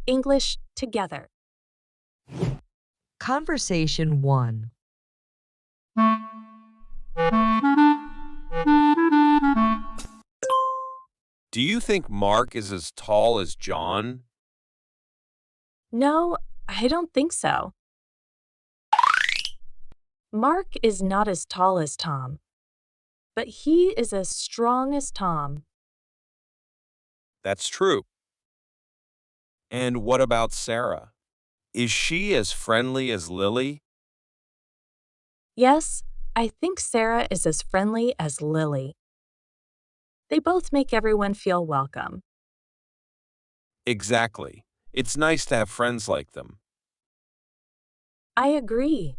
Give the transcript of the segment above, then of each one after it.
English together. Conversation 1. Do you think Mark is as tall as John? No, I don't think so. Mark is not as tall as Tom, but he is as strong as Tom. That's true. And what about Sarah? Is she as friendly as Lily? Yes, I think Sarah is as friendly as Lily. They both make everyone feel welcome. Exactly. It's nice to have friends like them. I agree.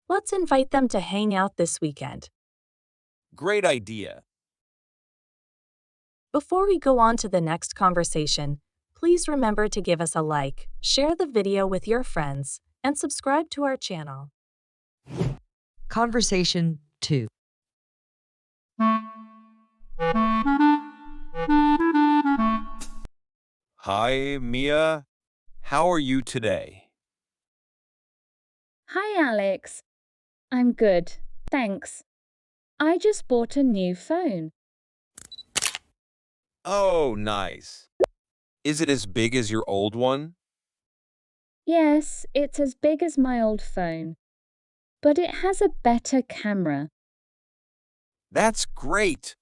Let's invite them to hang out this weekend. Great idea. Before we go on to the next conversation, please remember to give us a like, share the video with your friends, and subscribe to our channel. Conversation 2. Hi, Mia. How are you today? Hi, Alex. I'm good, thanks. I just bought a new phone. Oh, nice. Is it as big as your old one? Yes, it's as big as my old phone, but it has a better camera. That's great.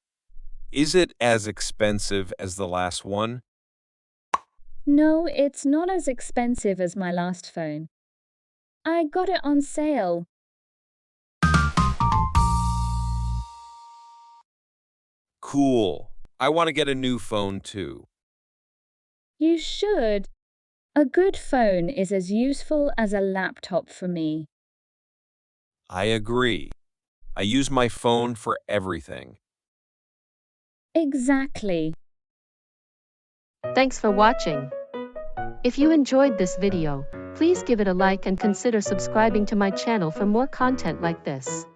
Is it as expensive as the last one? No, it's not as expensive as my last phone. I got it on sale. Cool. I want to get a new phone too. You should. A good phone is as useful as a laptop for me. I agree. I use my phone for everything. Exactly. Thanks for watching. If you enjoyed this video, please give it a like and consider subscribing to my channel for more content like this.